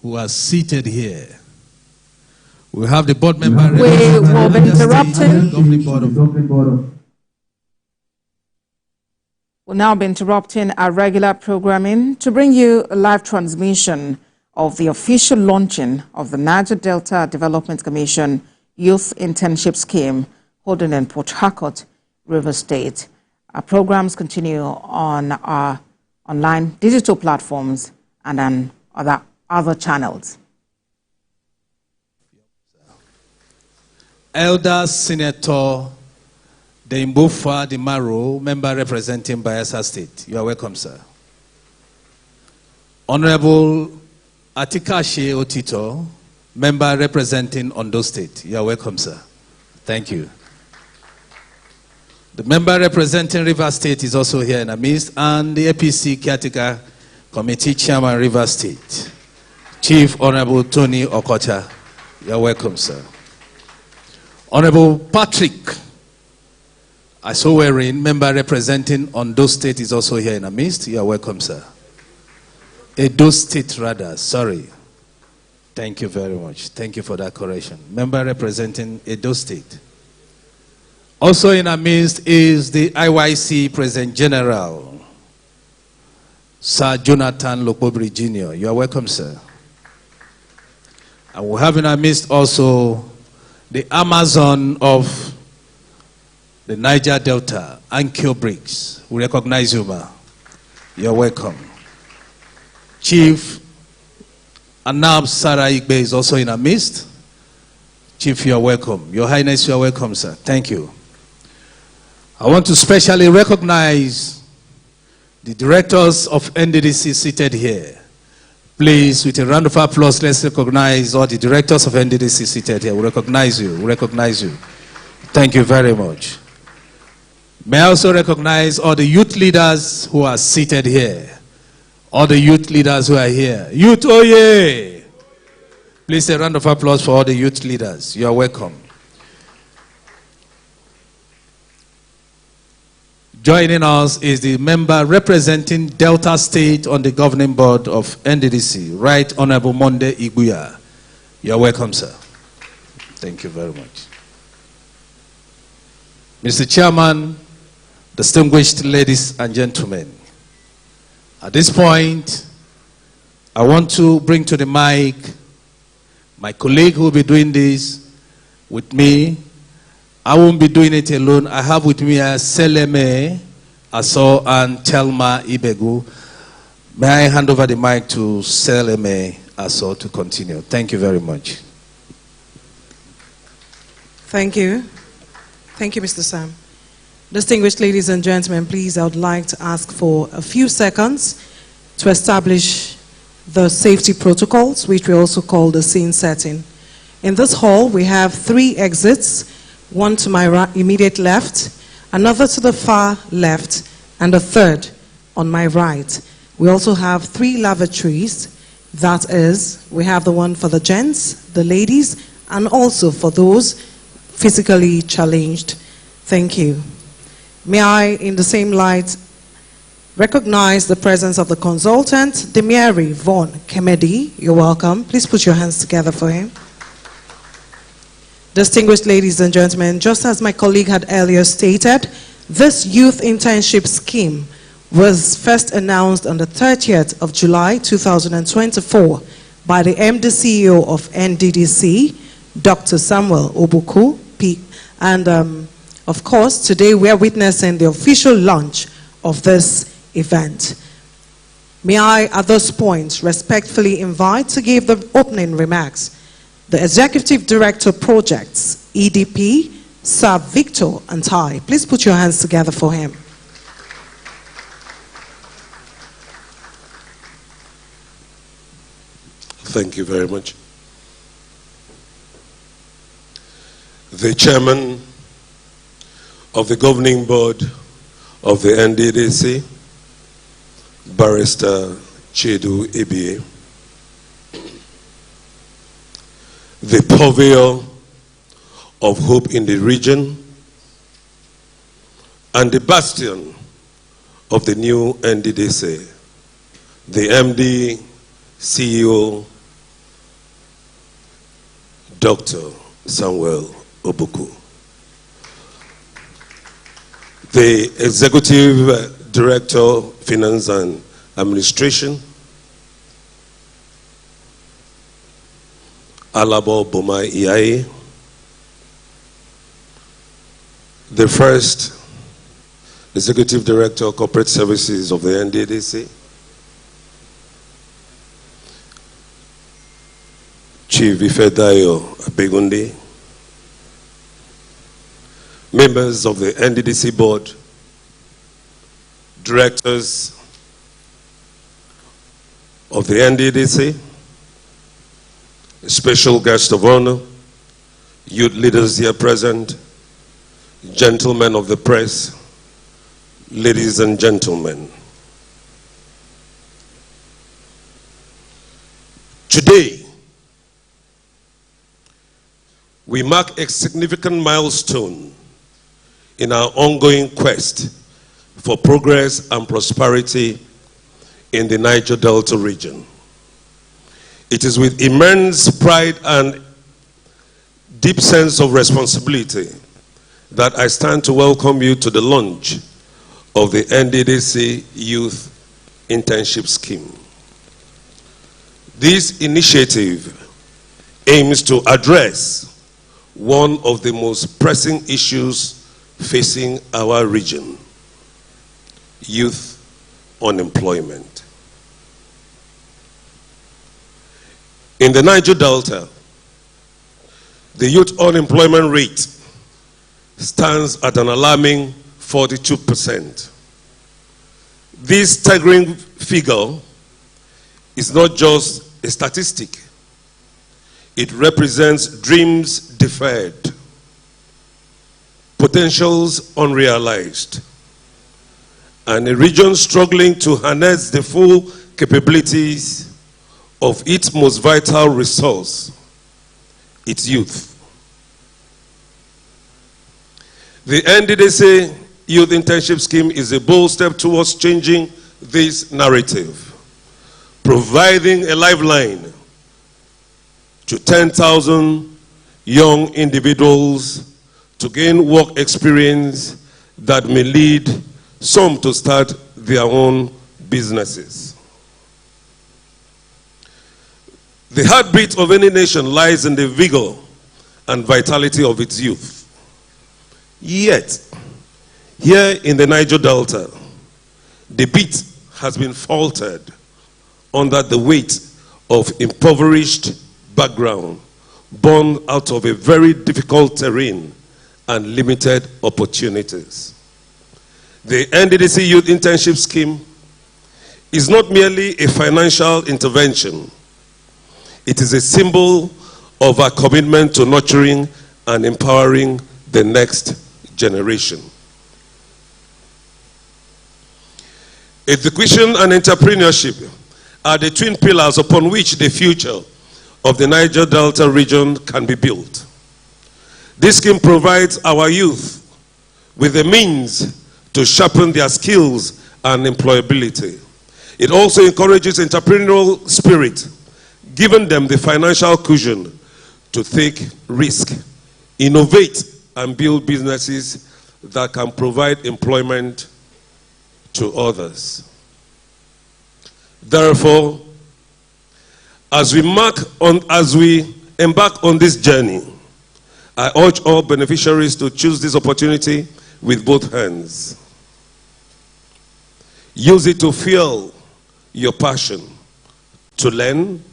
who are seated here. We have the board member. We will be interrupting. We'll now be interrupting our regular programming to bring you a live transmission of the official launching of the Niger Delta Development Commission Youth Internship Scheme holding in Port Harcourt, Rivers State. Our programs continue on our online digital platforms and on other channels. Elder Senator Deimbofa Dimaro, member representing Bayelsa State. You are welcome, sir. Honorable Atikashe Otito, member representing Ondo State. You are welcome, sir. Thank you. The member representing River State is also here in our midst, and the APC Caretaker Committee Chairman, River State, Chief Honorable Tony Okocha. You are welcome, sir. Honorable Patrick Asowerin, member representing Ondo State, is also here in our midst. You are welcome, sir. Edo State, rather. Sorry. Thank you very much. Thank you for that correction. Member representing Edo State. Also in our midst is the IYC President General, Sir Jonathan Lokbobri Jr. You are welcome, sir. And we have in our midst also the Amazon of the Niger Delta, Ankyo Briggs. We recognize you, ma. You're welcome. Chief Anab Sarah Igbe is also in our midst. Chief, you are welcome. Your Highness, you are welcome, sir. Thank you. I want to specially recognize the directors of NDDC seated here. Please, with a round of applause, let's recognize all the directors of NDDC seated here. We recognize you. We recognize you. Thank you very much. May I also recognize all the youth leaders who are seated here. All the youth leaders who are here. Youth, oh yeah! Please, a round of applause for all the youth leaders. You are welcome. Joining us is the member representing Delta State on the governing board of NDDC, Right Honorable Monde Iguya. You are welcome, sir. Thank you very much. Mr. Chairman, distinguished ladies and gentlemen, at this point, I want to bring to the mic my colleague who will be doing this with me. I won't be doing it alone. I have with me Seleme Aso and Telma Ibegu. May I hand over the mic to Seleme Aso to continue? Thank you very much. Thank you. Thank you, Mr. Sam. Distinguished ladies and gentlemen, please, I would like to ask for a few seconds to establish the safety protocols, which we also call the scene setting. In this hall, we have 3 exits, one to my immediate left, another to the far left, and a third on my right. We also have 3 lavatories. That is, we have the one for the gents, the ladies, and also for those physically challenged. Thank you. May I, in the same light, recognize the presence of the consultant, Demieri Von Kemedi. You're welcome. Please put your hands together for him. Distinguished ladies and gentlemen, just as my colleague had earlier stated, this Youth Internship Scheme was first announced on the 30th of July 2024 by the MD CEO of NDDC, Dr. Samuel Obuku, and of course, today we are witnessing the official launch of this event. May I, at this point, respectfully invite to give the opening remarks the Executive Director Projects, EDP, Sir Victor Antai. Please put your hands together for him. Thank you very much. The Chairman of the Governing Board of the NDDC, Barrister Chedu Ibie, the purveyor of hope in the region, and the bastion of the new NDDC, the MD, CEO, Dr. Samuel Obuku. The Executive Director, Finance and Administration, Alabo Bomai Iai. The first Executive Director, Corporate Services of the NDDC, Chief Ifedayo Abegunde, members of the NDDC board, directors of the NDDC, special guest of honor, youth leaders here present, gentlemen of the press, ladies and gentlemen. Today, we mark a significant milestone in our ongoing quest for progress and prosperity in the Niger Delta region. It is with immense pride and deep sense of responsibility that I stand to welcome you to the launch of the NDDC Youth Internship Scheme. This initiative aims to address one of the most pressing issues facing our region: youth unemployment. In the Niger Delta, the youth unemployment rate stands at an alarming 42%. This staggering figure is not just a statistic. It represents dreams deferred, potentials unrealized, and a region struggling to harness the full capabilities of its most vital resource, its youth. The NDDC Youth Internship Scheme is a bold step towards changing this narrative, providing a lifeline to 10,000 young individuals to gain work experience that may lead some to start their own businesses. The heartbeat of any nation lies in the vigor and vitality of its youth. Yet, here in the Niger Delta, the beat has been faltered under the weight of impoverished background born out of a very difficult terrain and limited opportunities. The NDDC Youth Internship Scheme is not merely a financial intervention. It is a symbol of our commitment to nurturing and empowering the next generation. Education and entrepreneurship are the twin pillars upon which the future of the Niger Delta region can be built. This scheme provides our youth with the means to sharpen their skills and employability. It also encourages entrepreneurial spirit, giving them the financial cushion to take risk, innovate, and build businesses that can provide employment to others. Therefore, as we embark on this journey, I urge all beneficiaries to choose this opportunity with both hands. Use it to fuel your passion, to learn,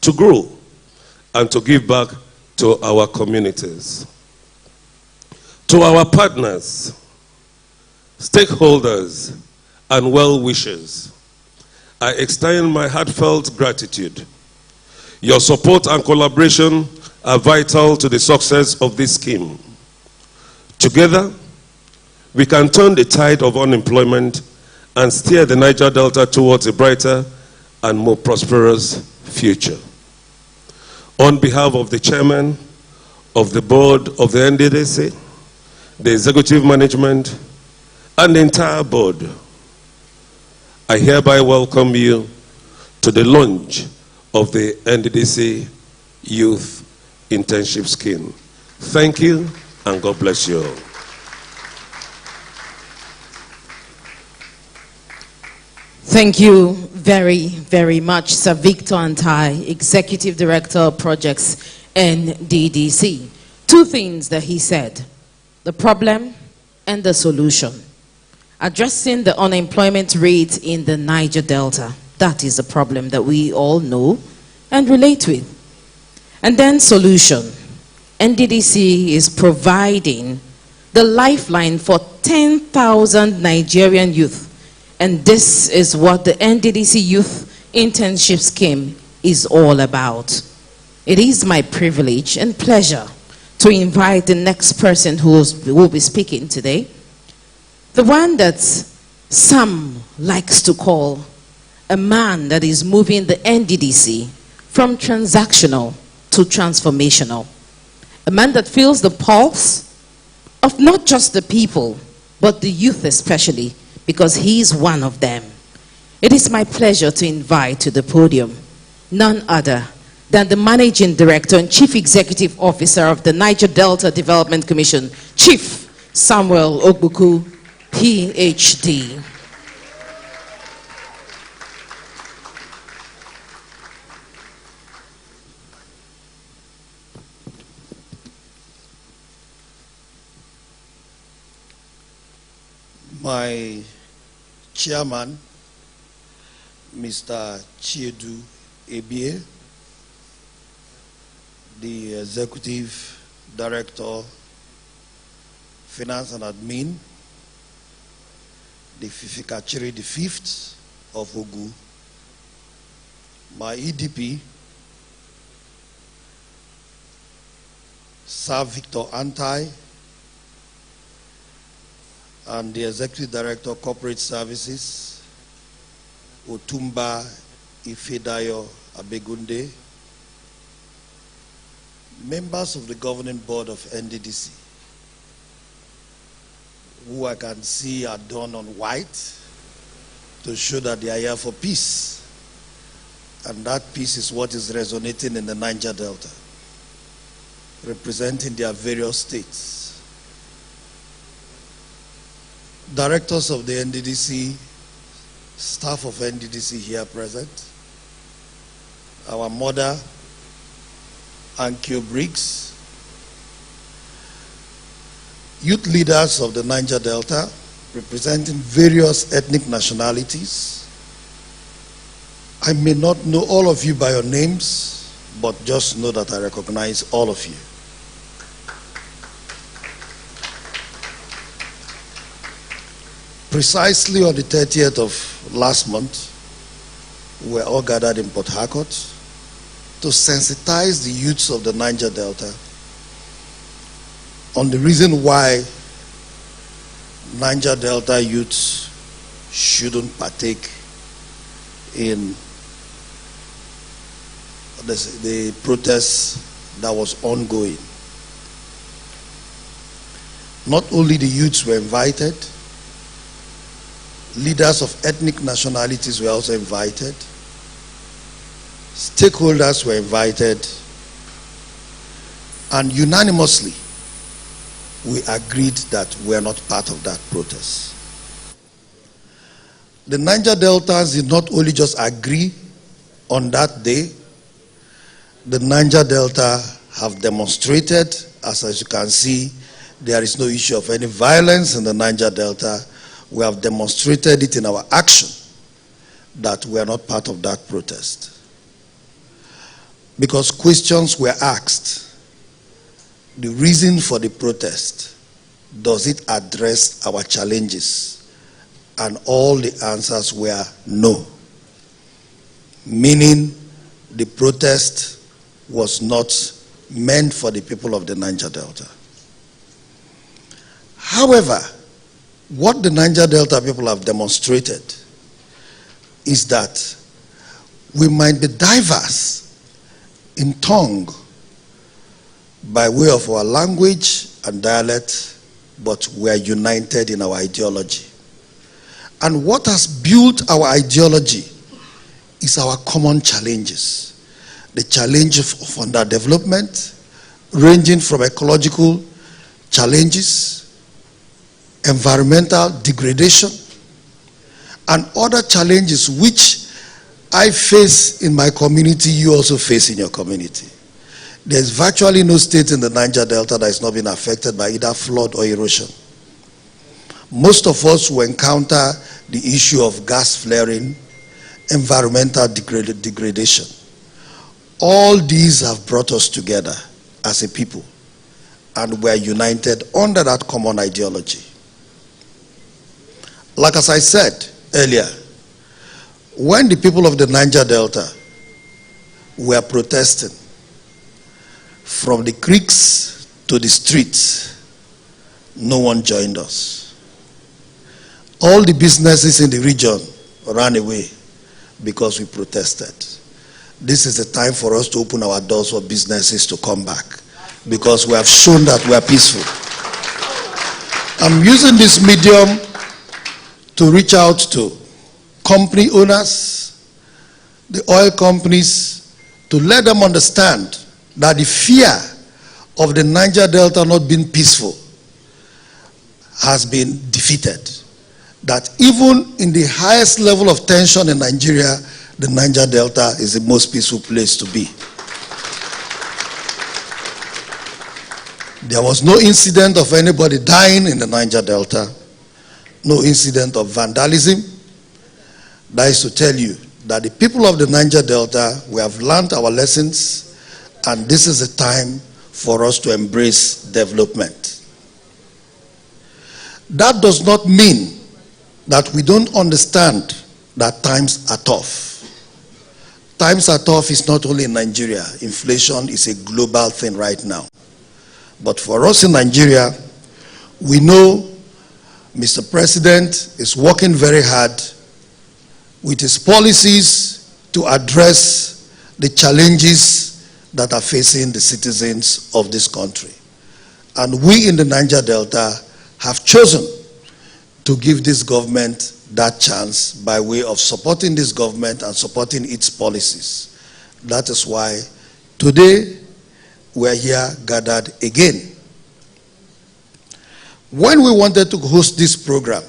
to grow, and to give back to our communities. To our partners, stakeholders, and well-wishers, I extend my heartfelt gratitude. Your support and collaboration are vital to the success of this scheme. Together, we can turn the tide of unemployment and steer the Niger Delta towards a brighter and more prosperous future. On behalf of the chairman of the board of the NDDC, the executive management, and the entire board, I hereby welcome you to the launch of the NDDC Youth Internship Scheme. Thank you, and God bless you all. Thank you very, very much, Sir Victor Antai, Executive Director of Projects, NDDC. Two things that he said: the problem and the solution. Addressing the unemployment rate in the Niger Delta. That is a problem that we all know and relate with. And then solution. NDDC is providing the lifeline for 10,000 Nigerian youth. And this is what the NDDC Youth Internship Scheme is all about. It is my privilege and pleasure to invite the next person who will be speaking today. The one that Sam likes to call a man that is moving the NDDC from transactional to transformational. A man that feels the pulse of not just the people, but the youth especially, because he is one of them. It is my pleasure to invite to the podium none other than the Managing Director and Chief Executive Officer of the Niger Delta Development Commission, Chief Samuel Ogbuku, PhD. My chairman, Mr. Chiedu Ebie, the Executive Director, Finance and Admin, the Fifikachiri the 5th of Ogu, my EDP, Sir Victor Antai, and the Executive Director of Corporate Services, Otumba Ifedayo Abegunde, members of the Governing Board of NDDC, who I can see are done on white to show that they are here for peace. And that peace is what is resonating in the Niger Delta, representing their various states. Directors of the NDDC, staff of NDDC here present, our mother, Ankyo Briggs, youth leaders of the Niger Delta, representing various ethnic nationalities. I may not know all of you by your names, but just know that I recognize all of you. Precisely on the 30th of last month, we were all gathered in Port Harcourt to sensitize the youths of the Niger Delta on the reason why Niger Delta youths shouldn't partake in the protest that was ongoing. Not only the youths were invited, leaders of ethnic nationalities were also invited, stakeholders were invited, and unanimously we agreed that we are not part of that protest. The Niger Deltans did not only just agree on that day, the Niger Delta have demonstrated, as you can see, there is no issue of any violence in the Niger Delta. We have demonstrated it in our action that we are not part of that protest. Because questions were asked, the reason for the protest, does it address our challenges? And all the answers were no. Meaning the protest was not meant for the people of the Niger Delta. However, what the Niger Delta people have demonstrated is that we might be diverse in tongue by way of our language and dialect, but we are united in our ideology. And what has built our ideology is our common challenges. The challenge of underdevelopment, ranging from ecological challenges, environmental degradation, and other challenges which I face in my community, you also face in your community. There's virtually no state in the Niger Delta that has not been affected by either flood or erosion. Most of us will encounter the issue of gas flaring, environmental degradation. All these have brought us together as a people, and we're united under that common ideology. Like as I said earlier, when the people of the Niger Delta were protesting from the creeks to the streets, no one joined us. All the businesses in the region ran away because we protested. This is the time for us to open our doors for businesses to come back, because we have shown that we are peaceful. I'm using this medium to reach out to company owners, the oil companies, to let them understand that the fear of the Niger Delta not being peaceful has been defeated. That even in the highest level of tension in Nigeria, the Niger Delta is the most peaceful place to be. There was no incident of anybody dying in the Niger Delta, no incident of vandalism. That is to tell you that the people of the Niger Delta, we have learned our lessons, and this is the time for us to embrace development. That does not mean that we don't understand that times are tough. Times are tough is not only in Nigeria. Inflation is a global thing right now. But for us in Nigeria, we know Mr. President is working very hard with his policies to address the challenges that are facing the citizens of this country. And we in the Niger Delta have chosen to give this government that chance by way of supporting this government and supporting its policies. That is why today we are here gathered again. When we wanted to host this program,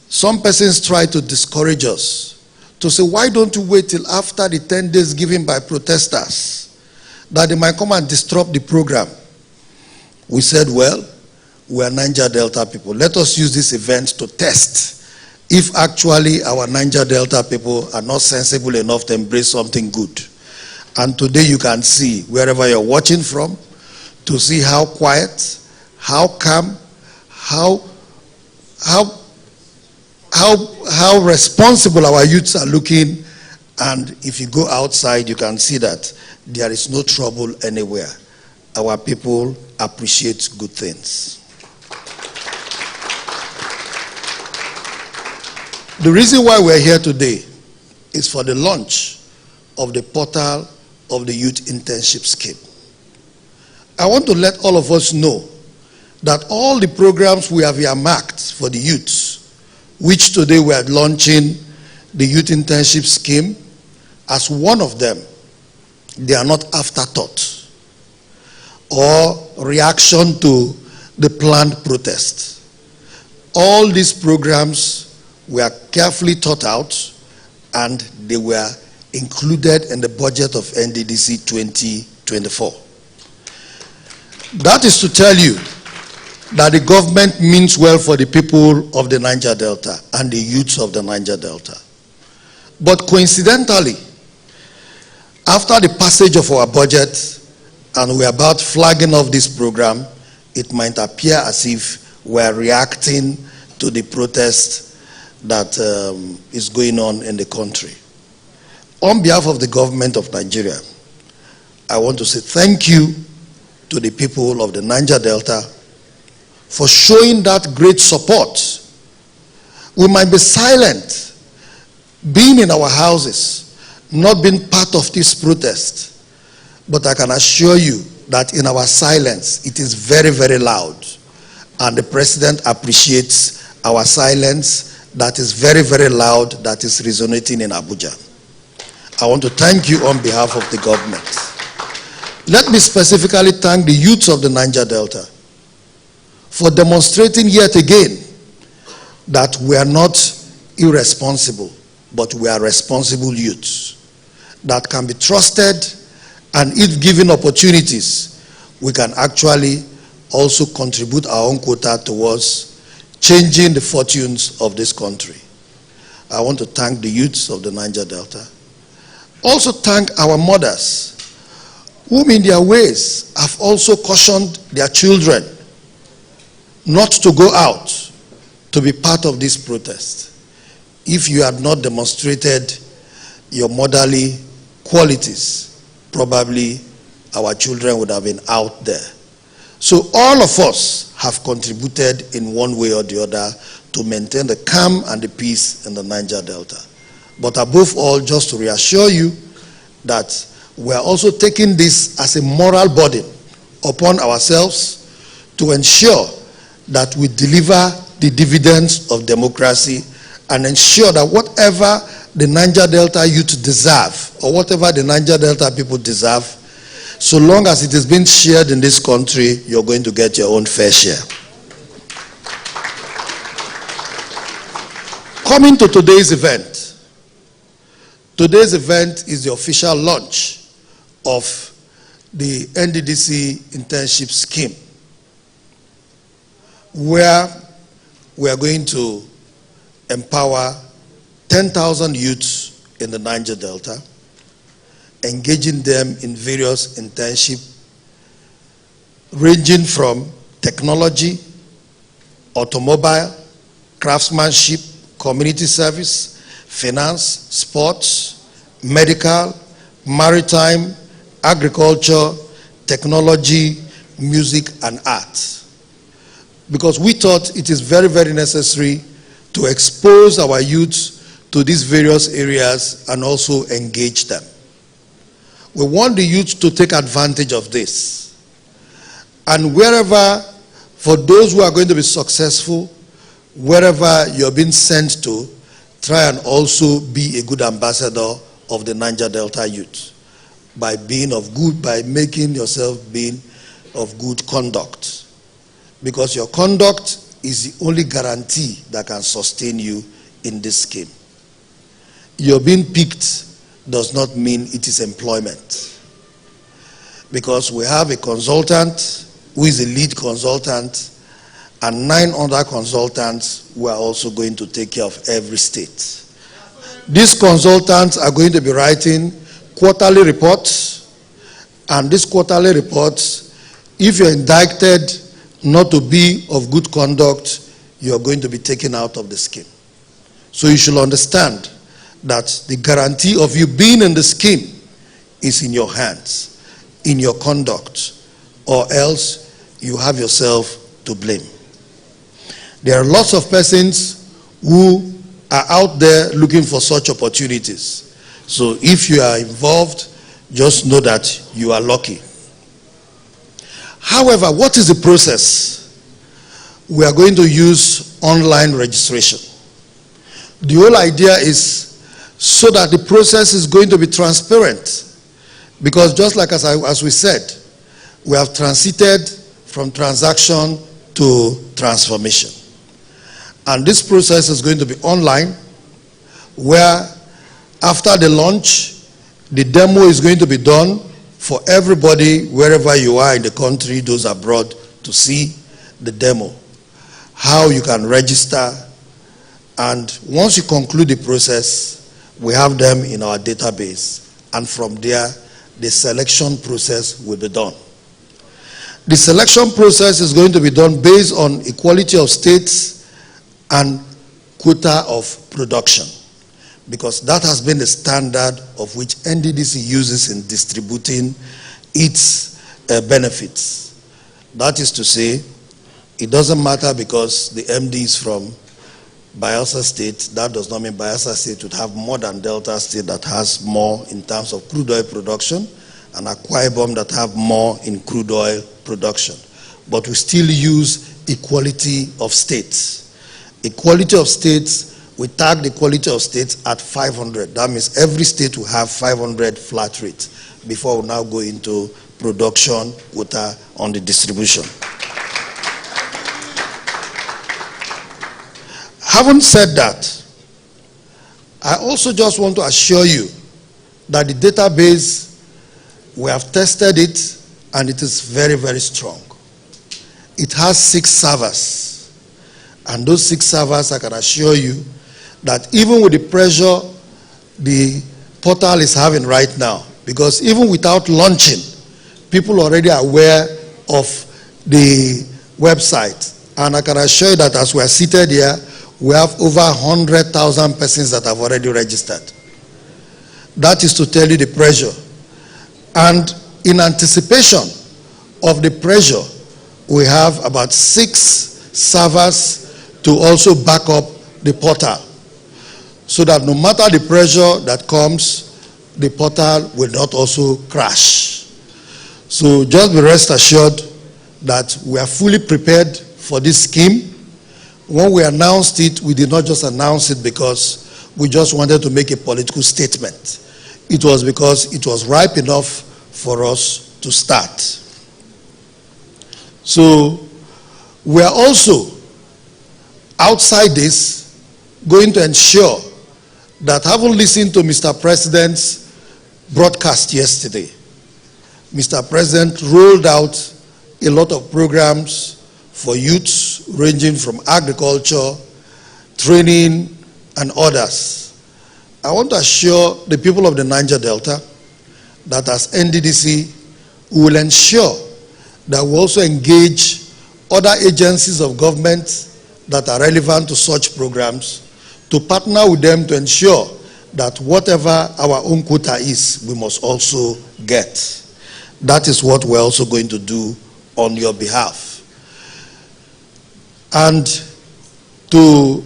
some persons tried to discourage us, to say, why don't you wait till after the 10 days given by protesters, that they might come and disrupt the program? We said, well, we are Niger Delta people. Let us use this event to test if actually our Niger Delta people are not sensible enough to embrace something good. And today you can see, wherever you're watching from, to see how quiet, how calm, how responsible our youths are looking. And if you go outside, you can see that there is no trouble anywhere. Our people appreciate good things. The reason why we're here today is for the launch of the portal of the Youth Internship Scheme. I want to let all of us know that all the programs we have earmarked for the youths, which today we are launching the Youth Internship Scheme, as one of them, they are not afterthought or reaction to the planned protest. All these programs were carefully thought out, and they were included in the budget of NDDC 2024. That is to tell you that the government means well for the people of the Niger Delta and the youths of the Niger Delta. But coincidentally, after the passage of our budget and we're about flagging off this program, it might appear as if we're reacting to the protest that is going on in the country. On behalf of the government of Nigeria, I want to say thank you to the people of the Niger Delta for showing that great support. We might be silent, being in our houses, not being part of this protest, but I can assure you that in our silence, it is very, very loud. And the president appreciates our silence that is very, very loud, that is resonating in Abuja. I want to thank you on behalf of the government. let me specifically thank the youths of the Niger Delta for demonstrating yet again that we are not irresponsible, but we are responsible youths that can be trusted, and if given opportunities, we can actually also contribute our own quota towards changing the fortunes of this country. I want to thank the youths of the Niger Delta. Also thank our mothers, whom in their ways have also cautioned their children not to go out to be part of this protest. If you had not demonstrated your motherly qualities, probably our children would have been out there. So all of us have contributed in one way or the other to maintain the calm and the peace in the Niger Delta. But above all, just to reassure you that we are also taking this as a moral burden upon ourselves to ensure that we deliver the dividends of democracy and ensure that whatever the Niger Delta youth deserve, or whatever the Niger Delta people deserve, so long as it is being shared in this country, you're going to get your own fair share. Coming to today's event. Today's event is the official launch of the NDDC Internship Scheme, where we are going to empower 10,000 youths in the Niger Delta, engaging them in various internships ranging from technology, automobile, craftsmanship, community service, finance, sports, medical, maritime, agriculture, technology, music, and art. Because we thought it is very, very necessary to expose our youths to these various areas and also engage them. We want the youth to take advantage of this. And wherever, for those who are going to be successful, wherever you're being sent to, try and also be a good ambassador of the Niger Delta youth by making yourself being of good conduct. Because your conduct is the only guarantee that can sustain you in this scheme. Your being picked does not mean it is employment. Because we have a consultant who is a lead consultant and 9 other consultants who are also going to take care of every state. These consultants are going to be writing quarterly reports, and these quarterly reports, if you're indicted not to be of good conduct, you're going to be taken out of the scheme. So you should understand that the guarantee of you being in the scheme is in your hands, in your conduct, or else you have yourself to blame. There are lots of persons who are out there looking for such opportunities. So if you are involved, just know that you are lucky. However, what is the process? We are going to use online registration. The whole idea is so that the process is going to be transparent. Because just like as we said, we have transited from transaction to transformation. And this process is going to be online, where after the launch, the demo is going to be done for everybody, wherever you are in the country, those abroad, to see the demo, how you can register. And once you conclude the process, we have them in our database. And from there, the selection process will be done. The selection process is going to be done based on equality of states and quota of production, because that has been the standard of which NDDC uses in distributing its benefits. That is to say, it doesn't matter because the MD is from Bayelsa State, that does not mean Bayelsa State would have more than Delta State that has more in terms of crude oil production, and Akwa Ibom that have more in crude oil production. But we still use equality of states. Equality of states, we tag the equality of states at 500. That means every state will have 500 flat rates before we now go into production, water on the distribution. Having said that, I also just want to assure you that the database, we have tested it and it is very, very strong. It has 6 servers. And those 6 servers, I can assure you that even with the pressure the portal is having right now, because even without launching, people already are aware of the website. And I can assure you that as we are seated here, we have over 100,000 persons that have already registered. That is to tell you the pressure. And in anticipation of the pressure, we have about 6 servers to also back up the portal, so that no matter the pressure that comes, the portal will not also crash. So just be rest assured that we are fully prepared for this scheme. When we announced it, we did not just announce it because we just wanted to make a political statement. It was because it was ripe enough for us to start. So we are also, outside this, going to ensure that, having listened to Mr. President's broadcast yesterday, Mr. President rolled out a lot of programs for youths ranging from agriculture, training, and others. I want to assure the people of the Niger Delta that as NDDC, we will ensure that we also engage other agencies of government that are relevant to such programs to partner with them to ensure that whatever our own quota is, we must also get. That is what we're also going to do on your behalf. And to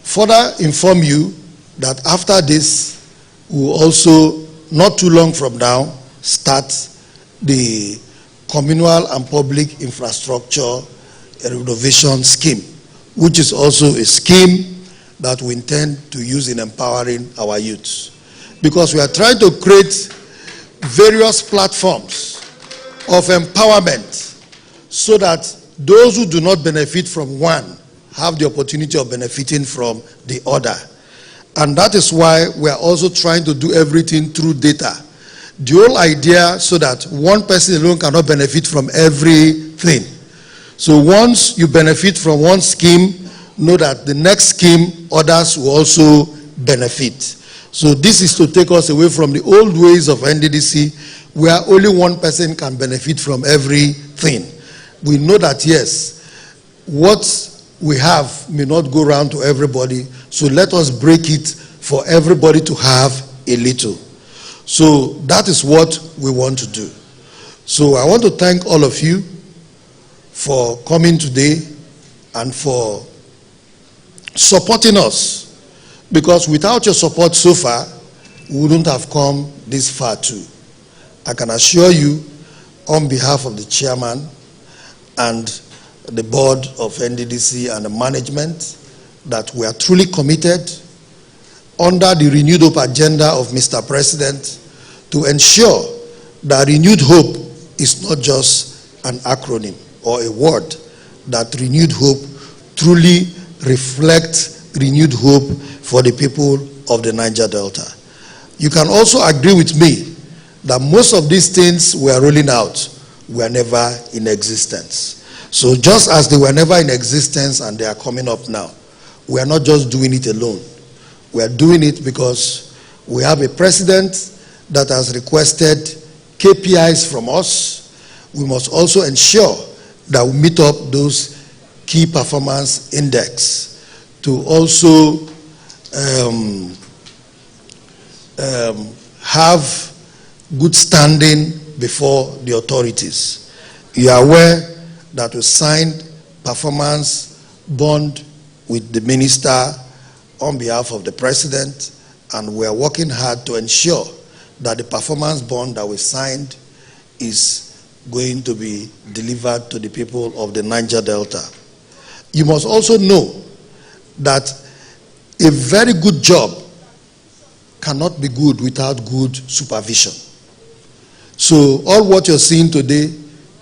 further inform you that after this, we will also, not too long from now, start the communal and public infrastructure renovation scheme, which is also a scheme that we intend to use in empowering our youths. Because we are trying to create various platforms of empowerment so that those who do not benefit from one have the opportunity of benefiting from the other. And that is why we are also trying to do everything through data. The whole idea so that one person alone cannot benefit from everything. So once you benefit from one scheme, know that the next scheme, others will also benefit. So this is to take us away from the old ways of NDDC, where only one person can benefit from everything. We know that, yes, what we have may not go around to everybody, so let us break it for everybody to have a little. So that is what we want to do. So I want to thank all of you for coming today and for supporting us, because without your support so far, we wouldn't have come this far too. I can assure you, on behalf of the chairman and the board of NDDC and the management, that we are truly committed under the renewed hope agenda of Mr. President to ensure that renewed hope is not just an acronym or a word, that renewed hope truly reflects renewed hope for the people of the Niger Delta. You can also agree with me that most of these things we are rolling out were never in existence. So just as they were never in existence and they are coming up now, we are not just doing it alone. We are doing it because we have a president that has requested KPIs from us. We must also ensure that we meet up those key performance index to also have good standing before the authorities. You are aware that we signed performance bond with the minister on behalf of the president, and we are working hard to ensure that the performance bond that we signed is going to be delivered to the people of the Niger Delta. You must also know that a very good job cannot be good without good supervision. So all what you're seeing today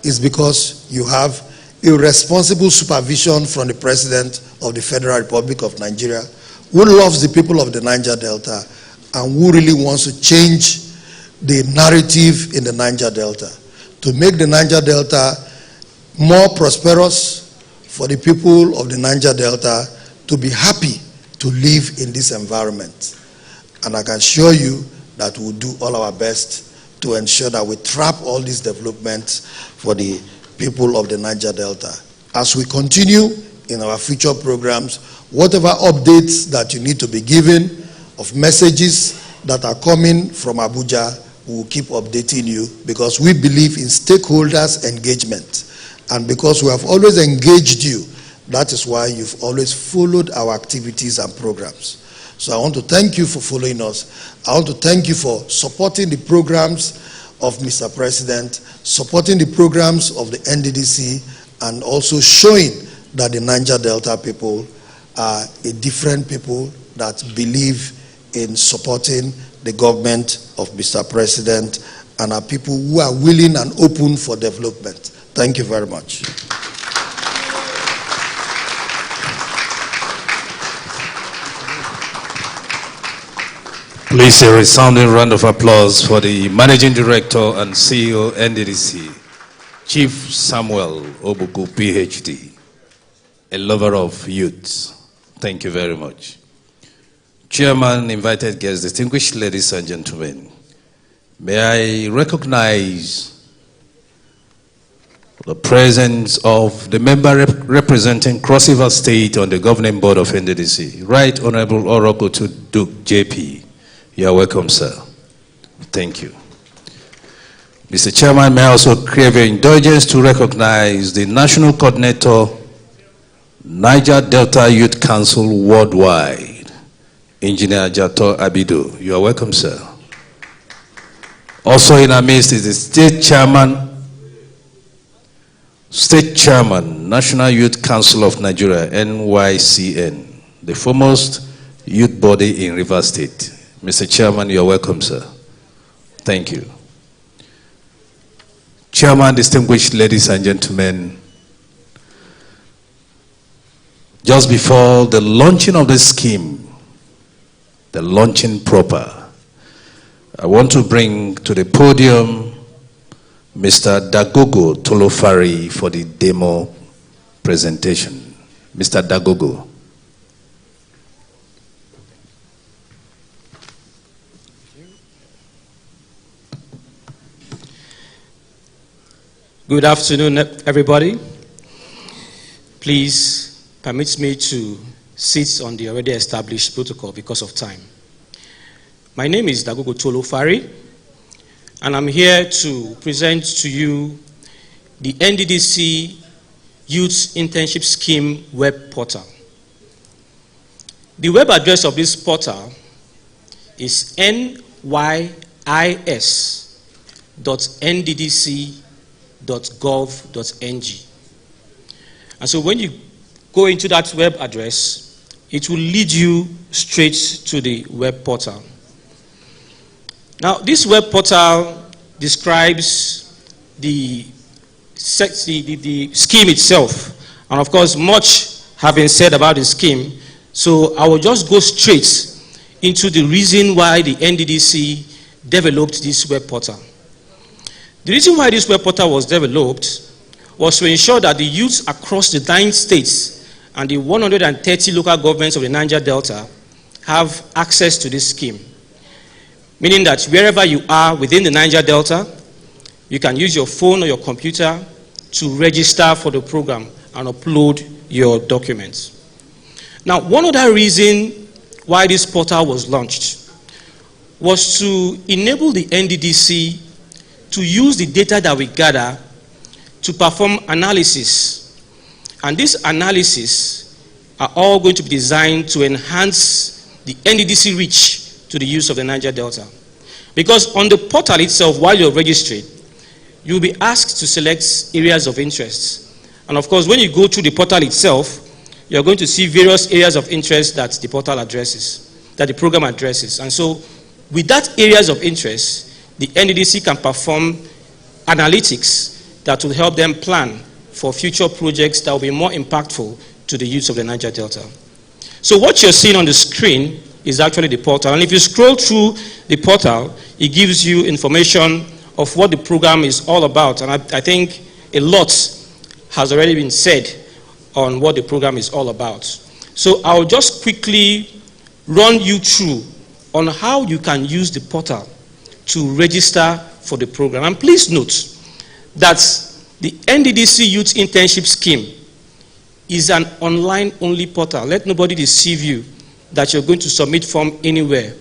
is because you have a responsible supervision from the President of the Federal Republic of Nigeria, who loves the people of the Niger Delta and who really wants to change the narrative in the Niger Delta, to make the Niger Delta more prosperous, for the people of the Niger Delta to be happy to live in this environment. And I can assure you that we'll do all our best to ensure that we trap all these developments for the people of the Niger Delta. As we continue in our future programs, whatever updates that you need to be given of messages that are coming from Abuja, we will keep updating you, because we believe in stakeholders' engagement. And because we have always engaged you, that is why you've always followed our activities and programs. So I want to thank you for following us. I want to thank you for supporting the programs of Mr. President, supporting the programs of the NDDC, and also showing that the Niger Delta people are a different people that believe in supporting the government of Mr. President and are people who are willing and open for development. Thank you very much. Please a resounding round of applause for the Managing Director and CEO NDDC, Chief Samuel Obuku, PhD, a lover of youth. Thank you very much. Chairman, invited guests, distinguished ladies and gentlemen, may I recognize the presence of the member representing Cross River State on the governing board of NDDC, Right Honorable Oracle to Duke JP. You are welcome, sir. Thank you. Mr. Chairman, may I also crave your indulgence to recognize the National Coordinator, Niger Delta Youth Council Worldwide, Engineer Jato Abido. You are welcome, sir. Also in our midst is the State Chairman, National Youth Council of Nigeria, NYCN, the foremost youth body in Rivers State. Mr. Chairman, you are welcome, sir. Thank you. Chairman, distinguished ladies and gentlemen, just before the launching of this scheme, the launching proper, I want to bring to the podium Mr. Dagogo Tolofari for the demo presentation. Mr. Dagogo. Good afternoon, everybody. Please permit me to sit on the already established protocol because of time. My name is Dagogo Tolofari, and I'm here to present to you the NDDC Youth Internship Scheme web portal. The web address of this portal is nys.nddc.gov.ng. And so when you go into that web address, it will lead you straight to the web portal. Now, this web portal describes the scheme itself. And of course, much have been said about the scheme. So I will just go straight into the reason why the NDDC developed this web portal. The reason why this web portal was developed was to ensure that the youths across the 9 states and the 130 local governments of the Niger Delta have access to this scheme. Meaning that wherever you are within the Niger Delta, you can use your phone or your computer to register for the program and upload your documents. Now, one other reason why this portal was launched was to enable the NDDC to use the data that we gather to perform analysis. And this analysis are all going to be designed to enhance the NDDC reach to the use of the Niger Delta. Because on the portal itself, while you're registered, you'll be asked to select areas of interest. And of course, when you go to the portal itself, you're going to see various areas of interest that the portal addresses, that the program addresses. And so with that areas of interest, the NDDC can perform analytics that will help them plan for future projects that will be more impactful to the youth of the Niger Delta. So what you're seeing on the screen is actually the portal. And if you scroll through the portal, it gives you information of what the program is all about. And I think a lot has already been said on what the program is all about. So I'll just quickly run you through on how you can use the portal to register for the program. And please note that the NDDC Youth Internship Scheme is an online-only portal. Let nobody deceive you that you're going to submit form anywhere.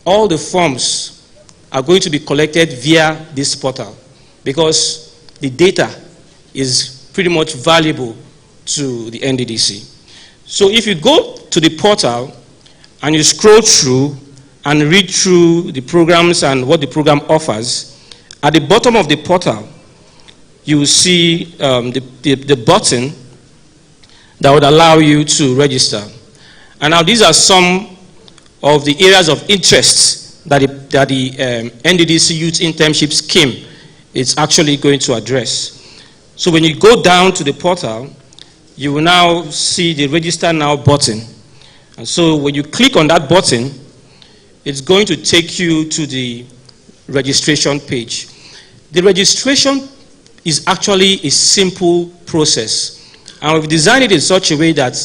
All the forms are going to be collected via this portal because the data is pretty much valuable to the NDDC. So if you go to the portal and you scroll through and read through the programs and what the program offers, at the bottom of the portal, you will see the button that would allow you to register. And now these are some of the areas of interest that the NDDC Youth Internship Scheme is actually going to address. So when you go down to the portal, you will now see the Register Now button. And so when you click on that button, it's going to take you to the registration page. The registration is actually a simple process. And we've designed it in such a way that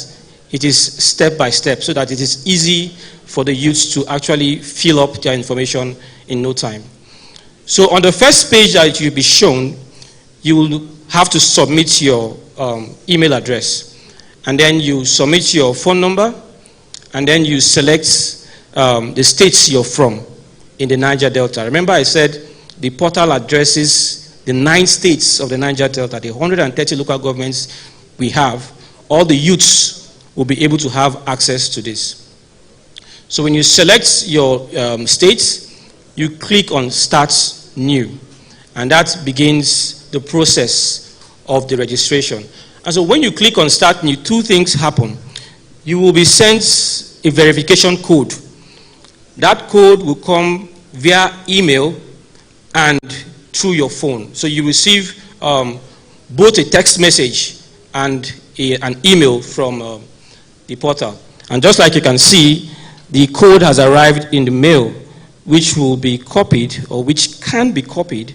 it is step by step so that it is easy for the youths to actually fill up their information in no time. So on the first page that you'll be shown, you will have to submit your email address. And then you submit your phone number, and then you select the states you're from in the Niger Delta. Remember I said the portal addresses the 9 states of the Niger Delta, the 130 local governments we have. All the youths will be able to have access to this. So when you select your state, you click on Start New, and that begins the process of the registration. And so when you click on Start New, 2 things happen. You will be sent a verification code. That code will come via email and through your phone. So you receive both a text message and an email from the portal. And just like you can see, the code has arrived in the mail, which will be copied, or which can be copied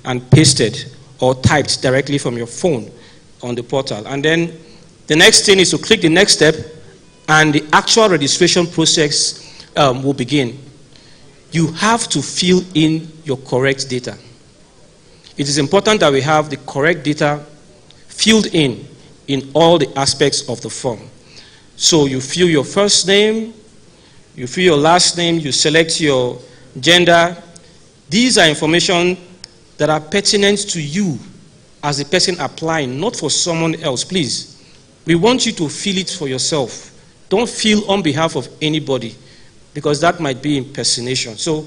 and pasted or typed directly from your phone on the portal. And then the next thing is to click the next step, and the actual registration process will begin. You have to fill in your correct data. It is important that we have the correct data filled in all the aspects of the form. So you fill your first name, you fill your last name, you select your gender. These are information that are pertinent to you as a person applying, not for someone else. Please, we want you to fill it for yourself. Don't fill on behalf of anybody, because that might be impersonation. So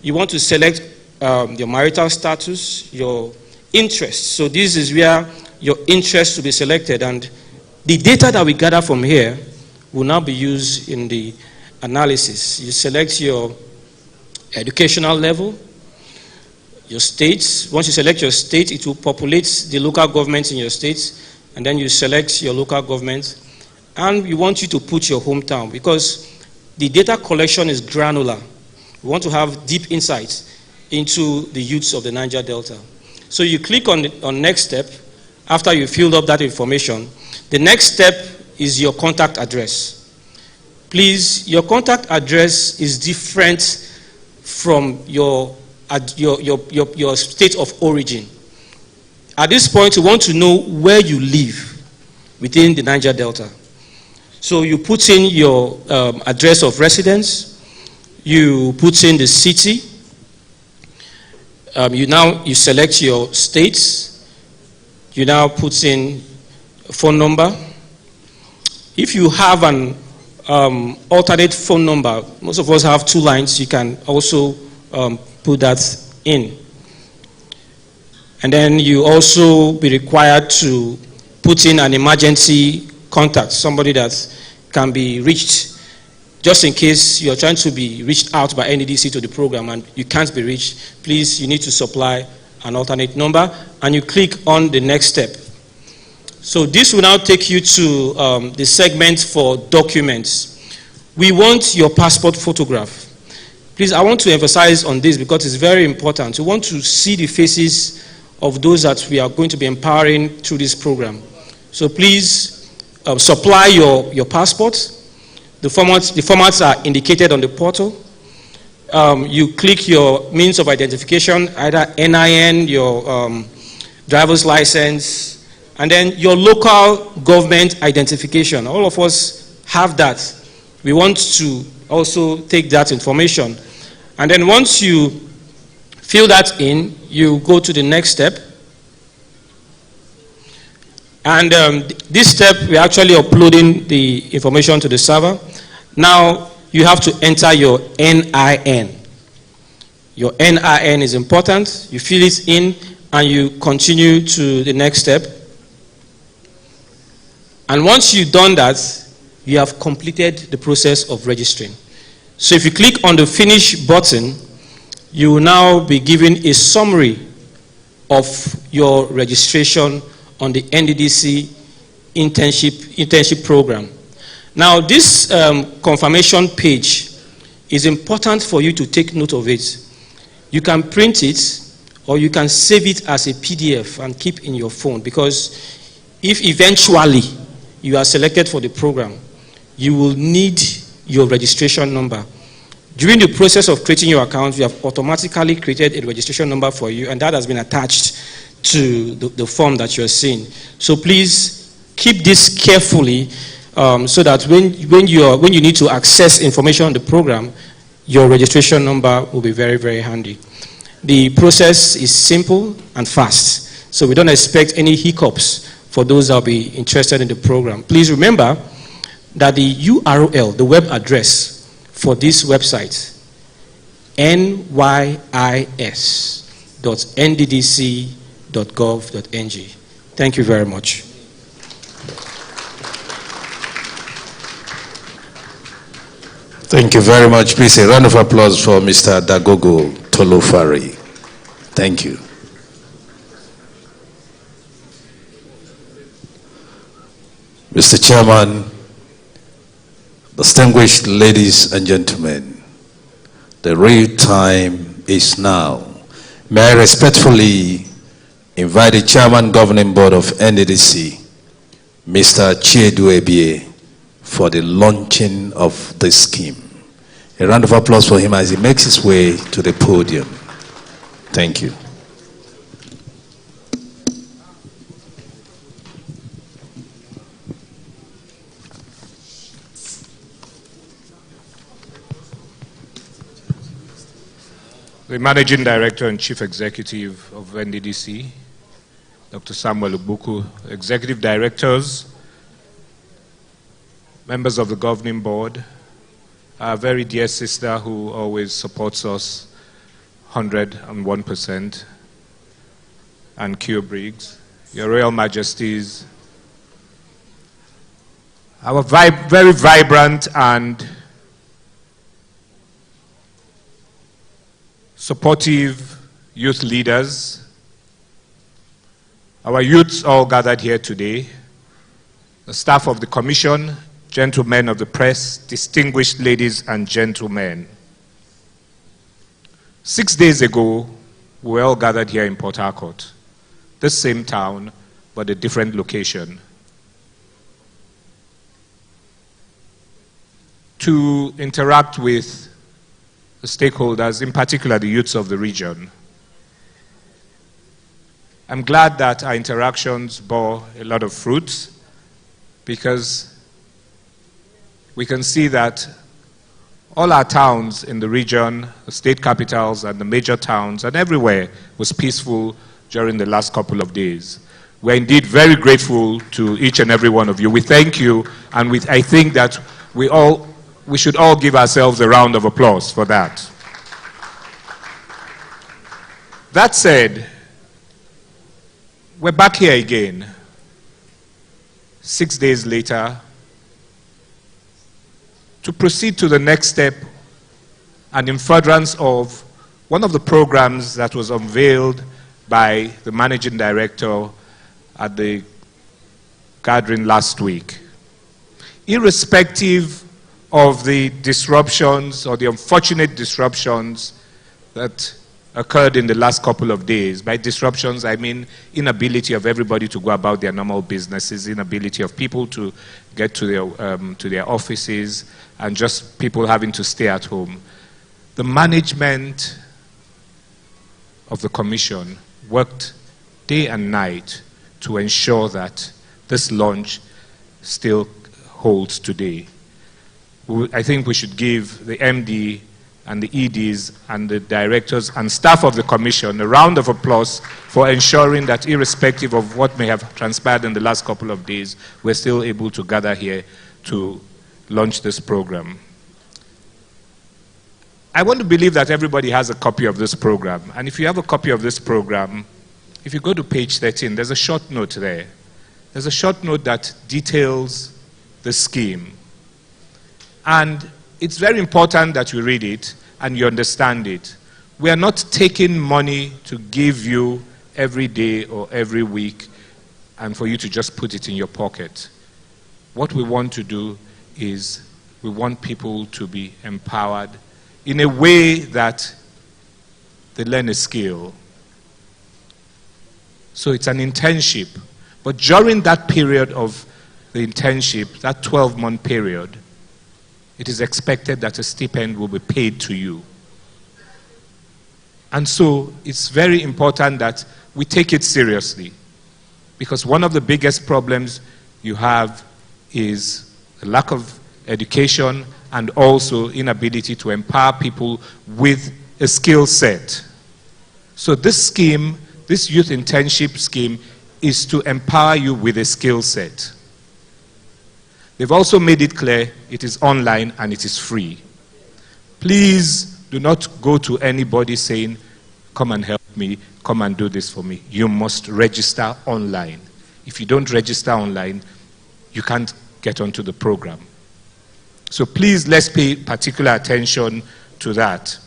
you want to select your marital status, your interests. So this is where your interests will be selected, and the data that we gather from here will now be used in the analysis. You select your educational level, your state. Once you select your state, it will populate the local government in your state, and then you select your local government, and we want you to put your hometown, because the data collection is granular. We want to have deep insights into the youths of the Niger Delta. So you click on next step. After you filled up that information, the next step is your contact address. Please, your contact address is different from your state of origin. At this point, you want to know where you live within the Niger Delta. So you put in your address of residence, you put in the city, you select your states, you now put in a phone number. If you have an alternate phone number, most of us have 2 lines, you can also put that in. And then you also be required to put in an emergency contact, somebody that can be reached just in case you're trying to be reached out by NDDC to the program and you can't be reached, please, you need to supply an alternate number, and you click on the next step. So this will now take you to the segment for documents. We want your passport photograph. Please, I want to emphasize on this because it's very important. We want to see the faces of those that we are going to be empowering through this program. So please supply your passport. The formats are indicated on the portal. You click your means of identification, either NIN, your driver's license, and then your local government identification. All of us have that. We want to also take that information. And then once you fill that in, you go to the next step. And this step, we're actually uploading the information to the server. Now, you have to enter your NIN. Your NIN is important. You fill it in, and you continue to the next step. And once you've done that, you have completed the process of registering. So if you click on the Finish button, you will now be given a summary of your registration on the NDDC internship program. Now, this confirmation page is important for you to take note of it. You can print it, or you can save it as a PDF and keep in your phone, because if eventually you are selected for the program, you will need your registration number. During the process of creating your account, we have automatically created a registration number for you, and that has been attached to the form that you're seeing. So please keep this carefully so that when you need to access information on the program, your registration number will be very, very handy. The process is simple and fast, so we don't expect any hiccups for those that will be interested in the program. Please remember that the URL, the web address for this website, nys.nddc.gov.ng. Thank you very much. Thank you very much. Please, a round of applause for Mr. Dagogo Tolofari. Thank you. Mr. Chairman, distinguished ladies and gentlemen, the real time is now. May I respectfully invite the Chairman Governing Board of NDDC, Mr. Chiedu Ebie, for the launching of this scheme. A round of applause for him as he makes his way to the podium. Thank you. The Managing Director and Chief Executive of NDDC, Dr. Samuel Ubuku, Executive Directors, members of the Governing Board, our very dear sister who always supports us 101%, and Q Briggs, Your Royal Majesties, our very vibrant and supportive youth leaders, our youths all gathered here today, the staff of the Commission, gentlemen of the press, distinguished ladies and gentlemen. 6 days ago, we were all gathered here in Port Harcourt, the same town, but a different location, to interact with the stakeholders, in particular the youths of the region. I'm glad that our interactions bore a lot of fruit, because we can see that all our towns in the region, the state capitals and the major towns and everywhere was peaceful during the last couple of days. We're indeed very grateful to each and every one of you. We thank you, and I think that we should all give ourselves a round of applause for that. That said, we're back here again, 6 days later, to proceed to the next step and in furtherance of one of the programs that was unveiled by the managing director at the gathering last week. Irrespective of the disruptions or the unfortunate disruptions that occurred in the last couple of days. By disruptions, I mean inability of everybody to go about their normal businesses, inability of people to get to their offices, and just people having to stay at home. The management of the Commission worked day and night to ensure that this launch still holds today. I think we should give the MD and the EDs and the directors and staff of the Commission a round of applause for ensuring that irrespective of what may have transpired in the last couple of days, we're still able to gather here to launch this program. I want to believe that everybody has a copy of this program. And if you have a copy of this program, if you go to page 13, there's a short note there. There's a short note that details the scheme. And it's very important that you read it and you understand it. We are not taking money to give you every day or every week and for you to just put it in your pocket. What we want to do is we want people to be empowered in a way that they learn a skill. So it's an internship. But during that period of the internship, that 12-month period, it is expected that a stipend will be paid to you. And so it's very important that we take it seriously, because one of the biggest problems you have is the lack of education and also inability to empower people with a skill set. So this scheme, this youth internship scheme, is to empower you with a skill set. They've also made it clear it is online and it is free. Please do not go to anybody saying, come and help me, come and do this for me. You must register online. If you don't register online, you can't get onto the program. So please, let's pay particular attention to that.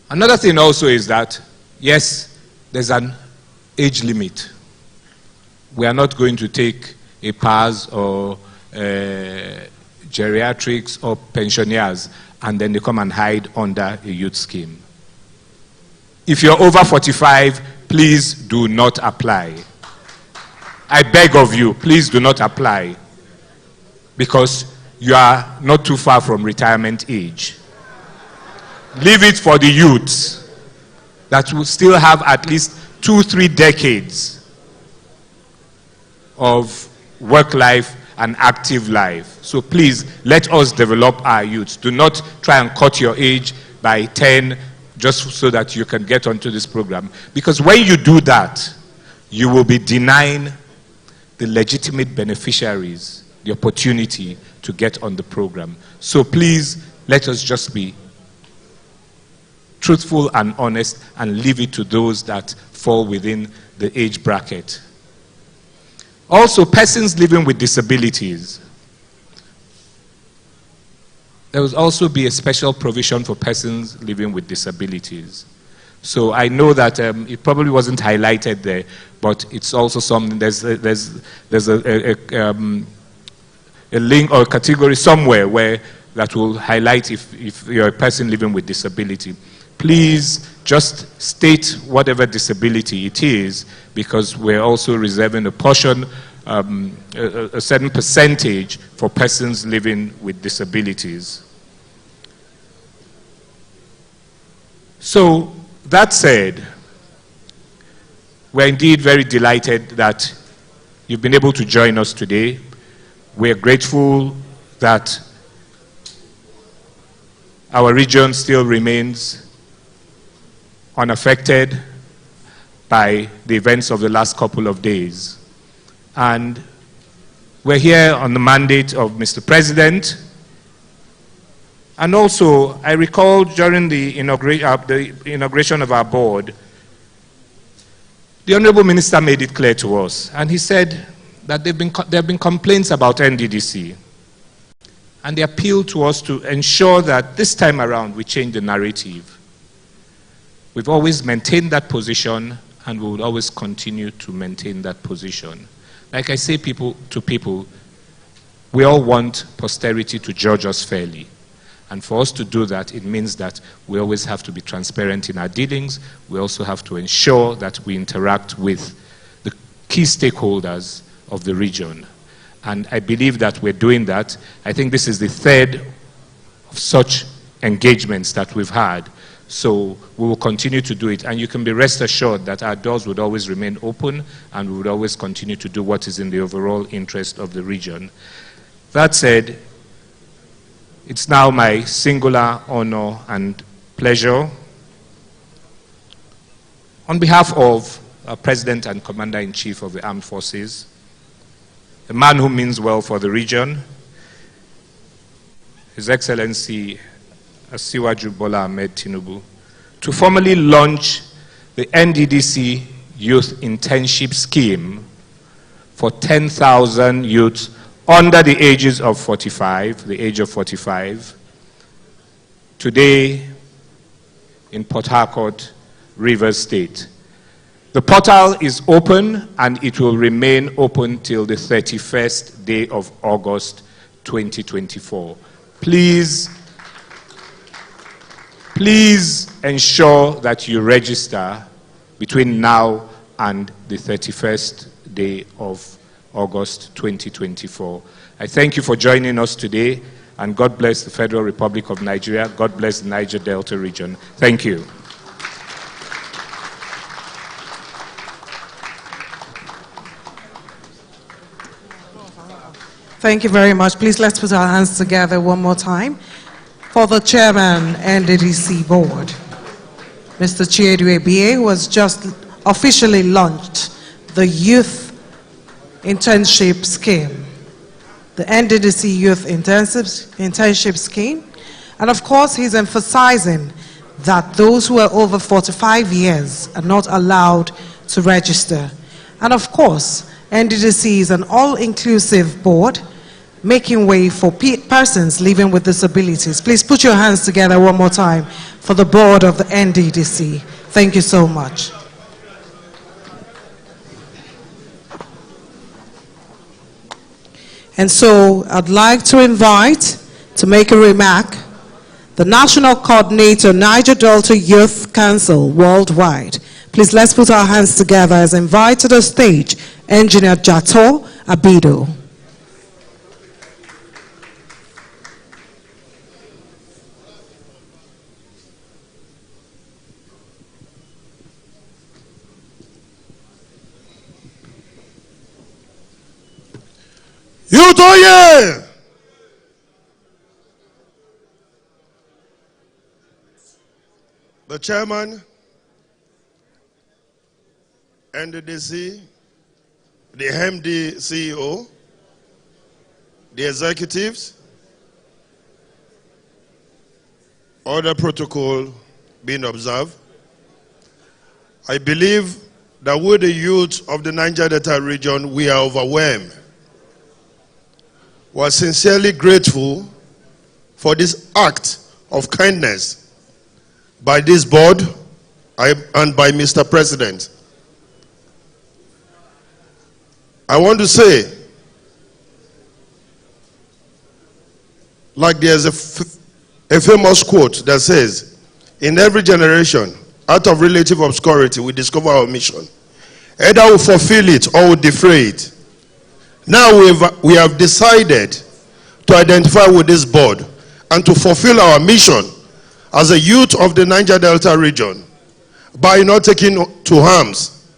Another thing also is that, yes, there's an age limit. We are not going to take a PAS or geriatrics or pensioners and then they come and hide under a youth scheme. If you're over 45, please do not apply. I beg of you, please do not apply, because you are not too far from retirement age. Leave it for the youths that will still have at least 2-3 decades of work life and active life. So please, let us develop our youths. Do not try and cut your age by 10 just so that you can get onto this program. Because when you do that, you will be denying the legitimate beneficiaries the opportunity to get on the program. So please, let us just be truthful and honest and leave it to those that fall within the age bracket. Also, persons living with disabilities. There will also be a special provision for persons living with disabilities. So I know that it probably wasn't highlighted there, but it's also something, there's a link or a category somewhere where that will highlight if you're a person living with disability. Please just state whatever disability it is, because we're also reserving a portion, a certain percentage for persons living with disabilities. So, that said, we're indeed very delighted that you've been able to join us today. We're grateful that our region still remains unaffected by the events of the last couple of days. And we're here on the mandate of Mr. President. And also, I recall during the inauguration of our board, the Honorable Minister made it clear to us, and he said that there have been complaints about NDDC. And they appealed to us to ensure that this time around we change the narrative. We've always maintained that position, and we will always continue to maintain that position. Like I say to people, we all want posterity to judge us fairly. And for us to do that, it means that we always have to be transparent in our dealings. We also have to ensure that we interact with the key stakeholders of the region. And I believe that we're doing that. I think this is the third of such engagements that we've had. So we will continue to do it. And you can be rest assured that our doors would always remain open, and we would always continue to do what is in the overall interest of the region. That said, it's now my singular honor and pleasure, on behalf of President and Commander-in-Chief of the Armed Forces, a man who means well for the region, His Excellency Asiwaju Bola Ahmed Tinubu, to formally launch the NDDC Youth Internship Scheme for 10,000 youths under the ages of 45, the age of 45, today in Port Harcourt, Rivers State. The portal is open, and it will remain open till the 31st day of August 2024. Please ensure that you register between now and the 31st day of August 2024. I thank you for joining us today, and God bless the Federal Republic of Nigeria. God bless the Niger Delta region. Thank you. Thank you very much. Please let's put our hands together one more time for the Chairman, NDDC Board, Mr. Chiedu Ebie, who has just officially launched the Youth Internship Scheme, the NDDC Youth Internship Scheme. And of course, he's emphasizing that those who are over 45 years are not allowed to register. And of course, NDDC is an all-inclusive board, making way for persons living with disabilities. Please put your hands together one more time for the board of the NDDC. Thank you so much. And so I'd like to invite, to make a remark, the National Coordinator, Niger Delta Youth Council Worldwide. Please let's put our hands together as I invite to the stage Engineer Jato Abido. Youth Oye! The chairman, NDDC, the MD CEO, the executives, order protocol being observed. I believe that with the youth of the Niger Delta region, we are overwhelmed. We are sincerely grateful for this act of kindness by this board and by Mr. President. I want to say, like there's a famous quote that says, in every generation, out of relative obscurity, we discover our mission. Either we fulfill it or we defray it. Now we have decided to identify with this board and to fulfill our mission as a youth of the Niger Delta region by not taking to arms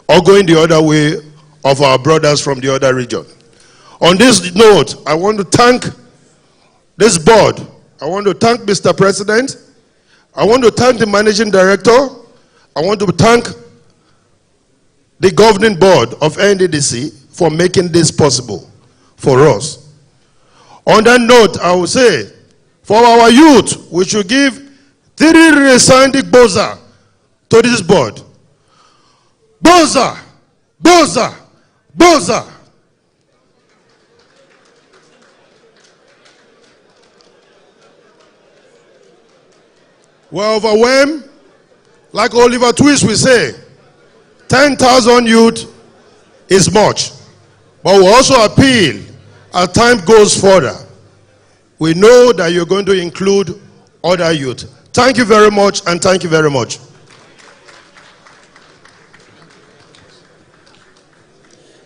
or going the other way of our brothers from the other region. On this note, I want to thank this board. I want to thank Mr. President. I want to thank the Managing Director. I want to thank the governing board of NDDC for making this possible for us. On that note, I will say, for our youth, we should give 3 resounding boza to this board. Boza! Boza! Boza! We're overwhelmed. Like Oliver Twist will say, 10,000 youth is much. But we also appeal as time goes further. We know that you're going to include other youth. Thank you very much, and thank you very much.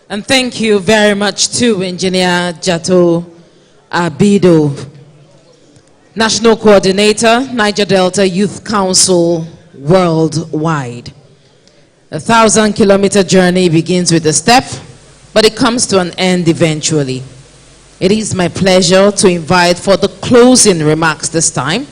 And thank you very much to Engineer Jato Abido, National Coordinator, Niger Delta Youth Council Worldwide. A 1,000-kilometer journey begins with a step, but it comes to an end eventually. It is my pleasure to invite for the closing remarks this time,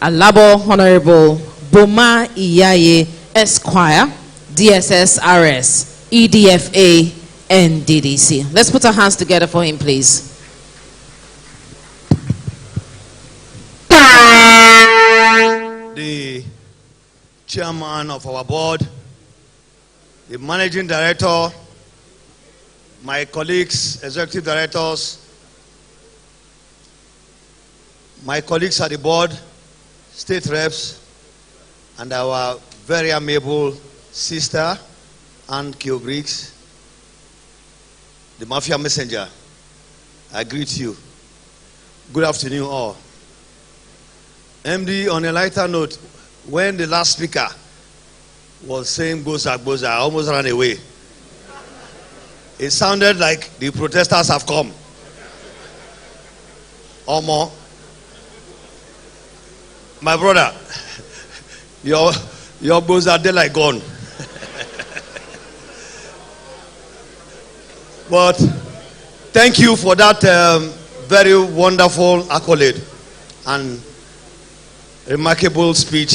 Alabo Honorable Boma Iyaye Esquire, DSSRS, EDFA, NDDC. Let's put our hands together for him, please. The chairman of our board, the managing director, my colleagues, executive directors, my colleagues at the board, state reps, and our very amiable sister, Ann Kyo Briggs, the mafia messenger, I greet you. Good afternoon all. MD, on a lighter note, when the last speaker was saying Boza, Boza, I almost ran away. It sounded like the protesters have come. Or more. My brother, your Boza daylight gone. But thank you for that very wonderful accolade and remarkable speech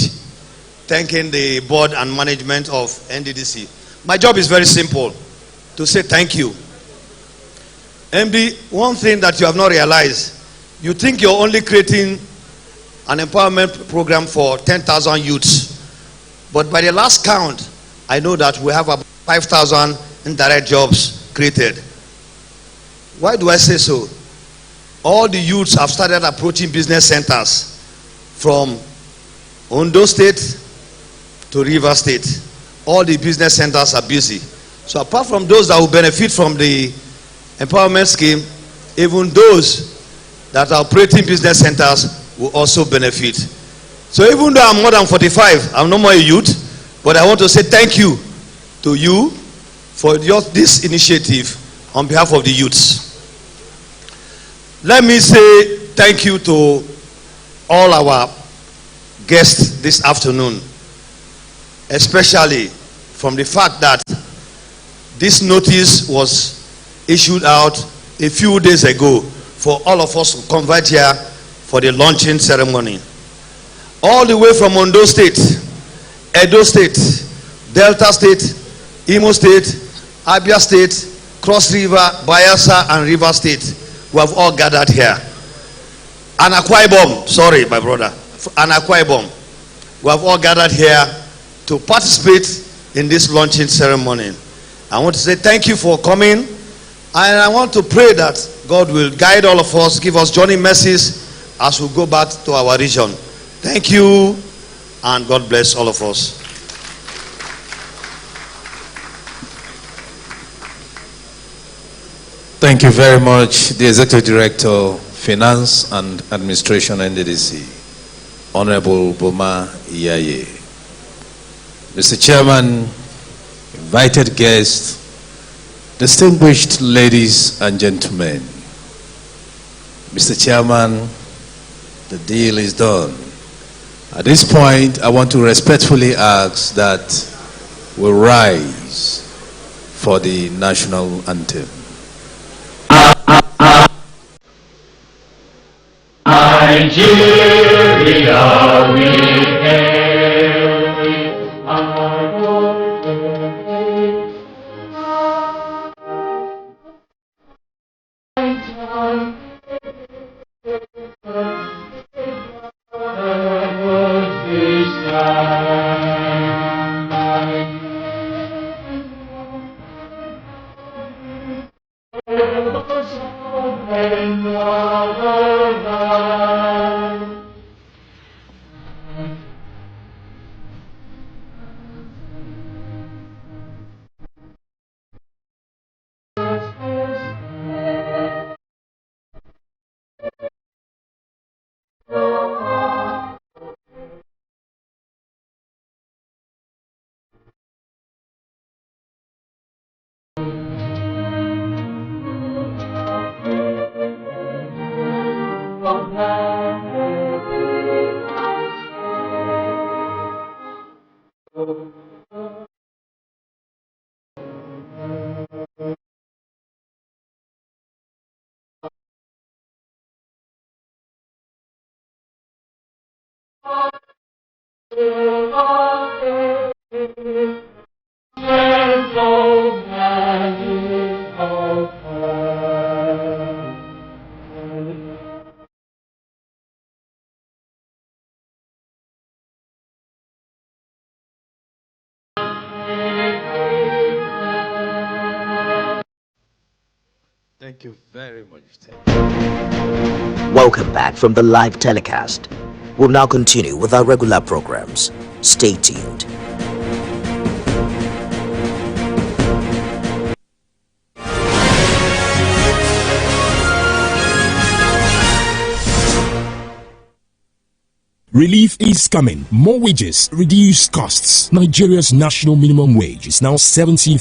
thanking the board and management of NDDC. My job is very simple, to say thank you. MD, one thing that you have not realized, you think you're only creating an empowerment program for 10,000 youths. But by the last count, I know that we have about 5,000 indirect jobs created. Why do I say so? All the youths have started approaching business centers from Ondo State to River State. All the business centers are busy. So apart from those that will benefit from the empowerment scheme, even those that are operating business centers will also benefit. So even though I'm more than 45, I'm no more a youth, but I want to say thank you to you for this initiative on behalf of the youths. Let me say thank you to all our guests this afternoon, especially from the fact that this notice was issued out a few days ago for all of us to convert here for the launching ceremony. All the way from Ondo State, Edo State, Delta State, Imo State, Abia State, Cross River, Bayelsa, and River State, we have all gathered here. And Akwa Ibom, sorry, my brother, and Akwa Ibom, we have all gathered here to participate in this launching ceremony. I want to say thank you for coming, and I want to pray that God will guide all of us, give us journey mercies as we go back to our region. Thank you, and God bless all of us. Thank you very much, the Executive Director, Finance and Administration, NDDC, Honorable Boma Iyaye. Mr. Chairman, invited guests, distinguished ladies and gentlemen. Mr. Chairman, the deal is done. At this point, I want to respectfully ask that we rise for the national anthem. Nigeria, we hail, we are Thank you very much. Welcome back from the live telecast. We'll now continue with our regular programs. Stay tuned. Relief is coming. More wages, reduced costs. Nigeria's national minimum wage is now 70,000.